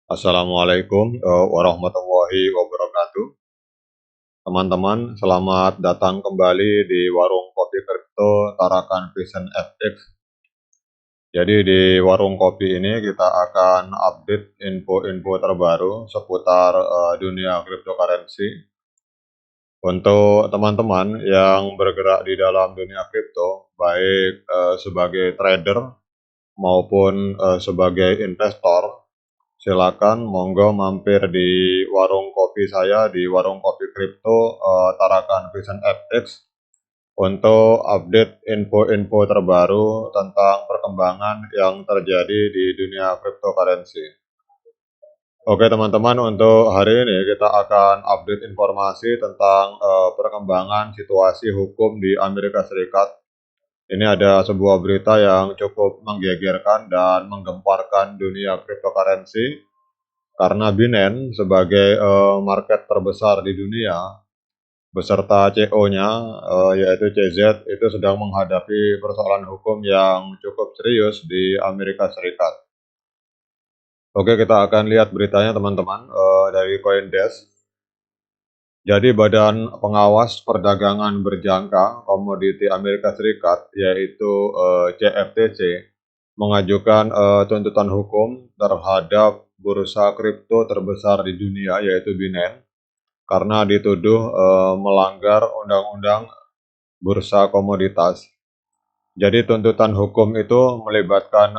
Assalamualaikum warahmatullahi wabarakatuh. Teman-teman, selamat datang kembali di Warung Kopi Kripto Tarakan Vision FX. Jadi di warung kopi ini kita akan update info-info terbaru seputar dunia cryptocurrency. Untuk teman-teman yang bergerak di dalam dunia kripto, baik sebagai trader maupun sebagai investor, silakan monggo mampir di warung kopi saya di warung kopi kripto Tarakan Vision FX untuk update info-info terbaru tentang perkembangan yang terjadi di dunia cryptocurrency. Oke teman-teman, untuk hari ini kita akan update informasi tentang perkembangan situasi hukum di Amerika Serikat. Ini ada sebuah berita yang cukup menggegerkan dan menggemparkan dunia cryptocurrency karena Binance sebagai market terbesar di dunia beserta CEO-nya yaitu CZ itu sedang menghadapi persoalan hukum yang cukup serius di Amerika Serikat. Oke, kita akan lihat beritanya teman-teman dari CoinDesk. Jadi Badan Pengawas Perdagangan Berjangka Komoditi Amerika Serikat yaitu CFTC mengajukan tuntutan hukum terhadap bursa kripto terbesar di dunia yaitu Binance karena dituduh melanggar undang-undang bursa komoditas. Jadi tuntutan hukum itu melibatkan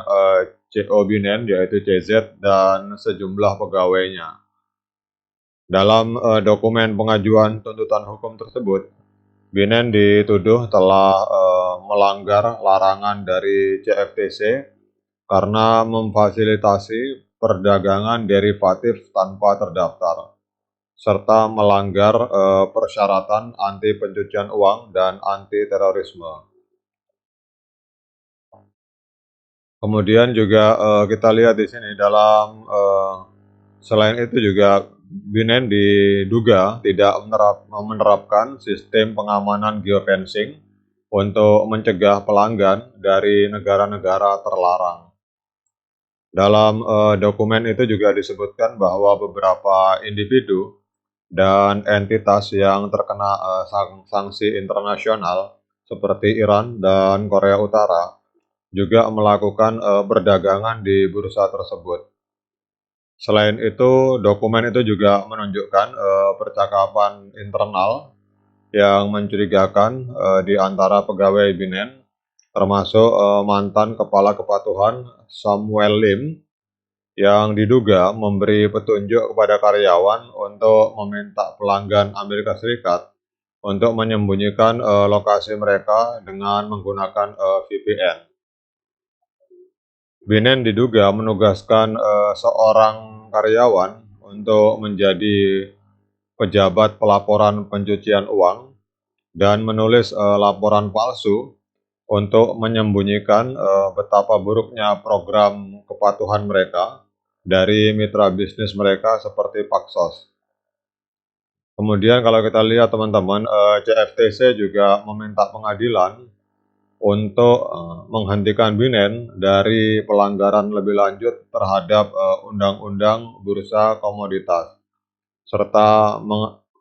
CO Binance yaitu CZ dan sejumlah pegawainya. Dalam dokumen pengajuan tuntutan hukum tersebut, Binance dituduh telah melanggar larangan dari CFTC karena memfasilitasi perdagangan derivatif tanpa terdaftar, serta melanggar persyaratan anti pencucian uang dan anti terorisme. Kemudian juga kita lihat di sini dalam selain itu juga Binance diduga tidak menerapkan sistem pengamanan geofencing untuk mencegah pelanggan dari negara-negara terlarang. Dalam dokumen itu juga disebutkan bahwa beberapa individu dan entitas yang terkena sanksi internasional seperti Iran dan Korea Utara juga melakukan perdagangan di bursa tersebut. Selain itu, dokumen itu juga menunjukkan percakapan internal yang mencurigakan di antara pegawai Binance, termasuk mantan Kepala Kepatuhan Samuel Lim yang diduga memberi petunjuk kepada karyawan untuk meminta pelanggan Amerika Serikat untuk menyembunyikan lokasi mereka dengan menggunakan VPN. Binance diduga menugaskan seorang karyawan untuk menjadi pejabat pelaporan pencucian uang dan menulis laporan palsu untuk menyembunyikan betapa buruknya program kepatuhan mereka dari mitra bisnis mereka seperti Paxos. Kemudian kalau kita lihat teman-teman, CFTC juga meminta pengadilan untuk menghentikan Binance dari pelanggaran lebih lanjut terhadap Undang-Undang Bursa Komoditas, serta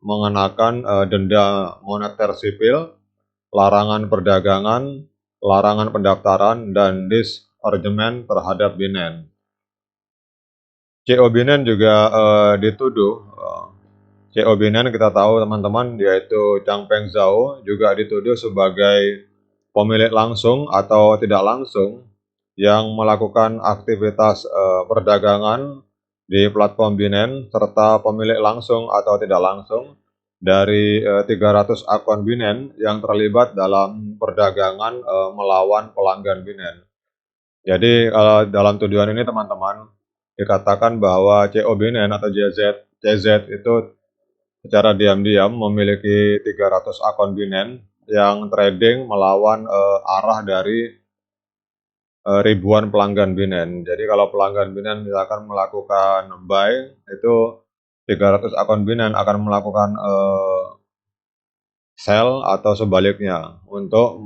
mengenakan denda moneter sipil, larangan perdagangan, larangan pendaftaran, dan disgorgement terhadap Binance. CO Binance juga dituduh, CO Binance kita tahu teman-teman yaitu Changpeng Zhao juga dituduh sebagai pemilik langsung atau tidak langsung yang melakukan aktivitas perdagangan di platform Binance serta pemilik langsung atau tidak langsung dari 300 akun Binance yang terlibat dalam perdagangan melawan pelanggan Binance. Jadi dalam tuduhan ini teman-teman dikatakan bahwa CO Binance atau CZ itu secara diam-diam memiliki 300 akun Binance yang trading melawan arah dari ribuan pelanggan Binance. Jadi kalau pelanggan Binance misalkan melakukan buy, itu 300 akun Binance akan melakukan sell atau sebaliknya untuk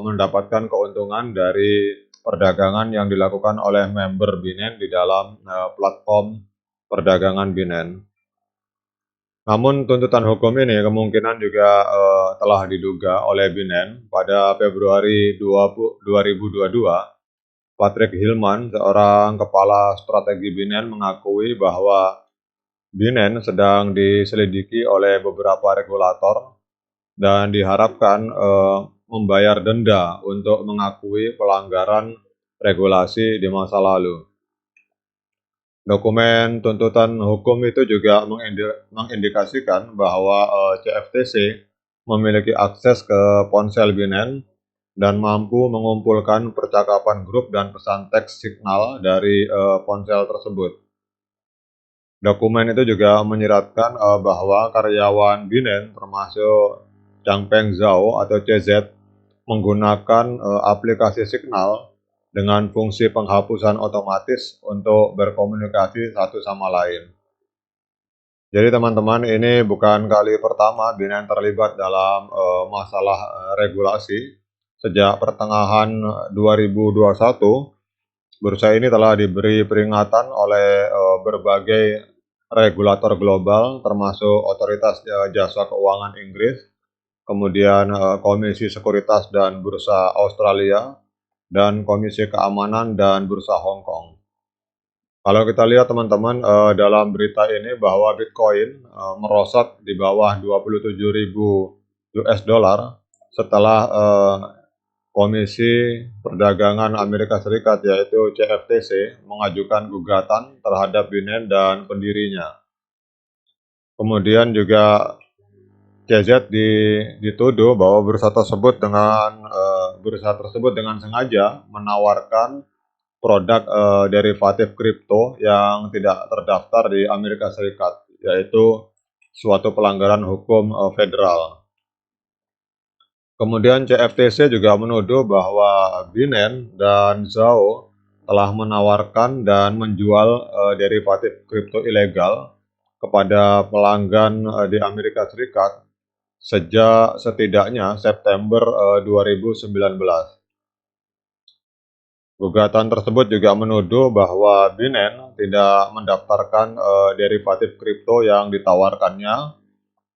mendapatkan keuntungan dari perdagangan yang dilakukan oleh member Binance di dalam platform perdagangan Binance. Namun tuntutan hukum ini kemungkinan juga telah diduga oleh Binance. Pada Februari 2022, Patrick Hillman, seorang kepala strategi Binance, mengakui bahwa Binance sedang diselidiki oleh beberapa regulator dan diharapkan membayar denda untuk mengakui pelanggaran regulasi di masa lalu. Dokumen tuntutan hukum itu juga mengindikasikan bahwa CFTC memiliki akses ke ponsel Binance dan mampu mengumpulkan percakapan grup dan pesan teks signal dari ponsel tersebut. Dokumen itu juga menyiratkan bahwa karyawan Binance termasuk Changpeng Zhao atau CZ menggunakan aplikasi Signal dengan fungsi penghapusan otomatis untuk berkomunikasi satu sama lain. Jadi teman-teman, ini bukan kali pertama Binance terlibat dalam masalah regulasi. Sejak pertengahan 2021, bursa ini telah diberi peringatan oleh berbagai regulator global, termasuk Otoritas Jasa Keuangan Inggris, kemudian Komisi Sekuritas dan Bursa Australia, dan Komisi Keamanan dan Bursa Hong Kong. Kalau kita lihat teman-teman, dalam berita ini bahwa Bitcoin merosot di bawah 27.000 US dollar setelah Komisi Perdagangan Amerika Serikat yaitu CFTC mengajukan gugatan terhadap Binance dan pendirinya. Kemudian juga CZ dituduh bahwa bursa tersebut dengan sengaja menawarkan produk derivatif kripto yang tidak terdaftar di Amerika Serikat, yaitu suatu pelanggaran hukum federal. Kemudian CFTC juga menuduh bahwa Binance dan Zhao telah menawarkan dan menjual derivatif kripto ilegal kepada pelanggan di Amerika Serikat sejak setidaknya September 2019. Gugatan tersebut juga menuduh bahwa Binance tidak mendaftarkan derivatif kripto yang ditawarkannya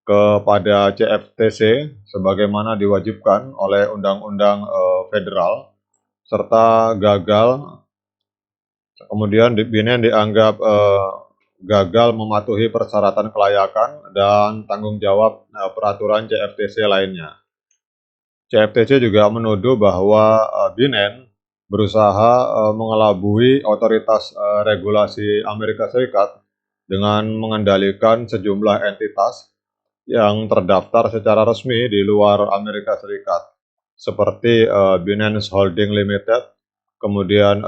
kepada CFTC sebagaimana diwajibkan oleh Undang-Undang Federal, serta gagal. Kemudian Binance dianggap gagal mematuhi persyaratan kelayakan dan tanggung jawab peraturan CFTC lainnya. CFTC juga menuduh bahwa Binance berusaha mengelabui otoritas regulasi Amerika Serikat dengan mengendalikan sejumlah entitas yang terdaftar secara resmi di luar Amerika Serikat, seperti Binance Holding Limited, kemudian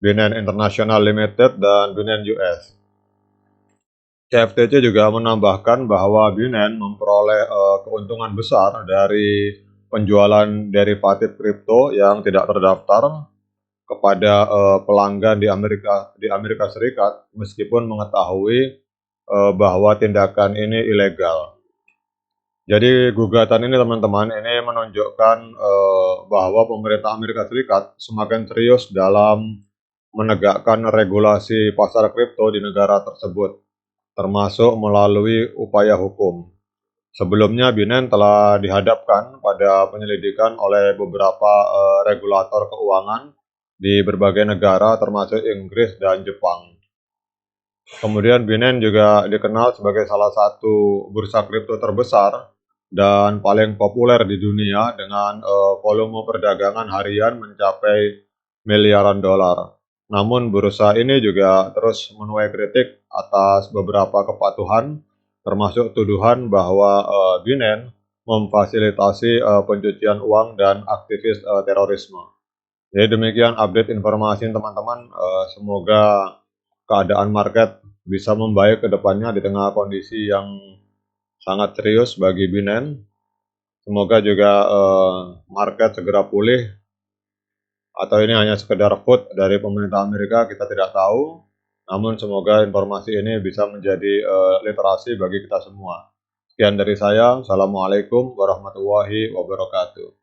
Binance International Limited, dan Binance US. CFTC juga menambahkan bahwa Binance memperoleh keuntungan besar dari penjualan derivatif kripto yang tidak terdaftar kepada pelanggan di Amerika Serikat, meskipun mengetahui bahwa tindakan ini ilegal. Jadi gugatan ini teman-teman, ini menunjukkan bahwa pemerintah Amerika Serikat semakin serius dalam menegakkan regulasi pasar kripto di negara tersebut, termasuk melalui upaya hukum. Sebelumnya Binance telah dihadapkan pada penyelidikan oleh beberapa regulator keuangan di berbagai negara termasuk Inggris dan Jepang. Kemudian Binance juga dikenal sebagai salah satu bursa kripto terbesar dan paling populer di dunia dengan volume perdagangan harian mencapai miliaran dolar. Namun bursa ini juga terus menuai kritik atas beberapa kepatuhan, termasuk tuduhan bahwa Binance memfasilitasi pencucian uang dan aktivis terorisme. Jadi demikian update informasi teman-teman. Semoga keadaan market bisa membaik ke depannya di tengah kondisi yang sangat serius bagi Binance. Semoga juga market segera pulih, atau ini hanya sekedar vote dari pemerintah Amerika, kita tidak tahu. Namun semoga informasi ini bisa menjadi literasi bagi kita semua. Sekian dari saya. Assalamualaikum warahmatullahi wabarakatuh.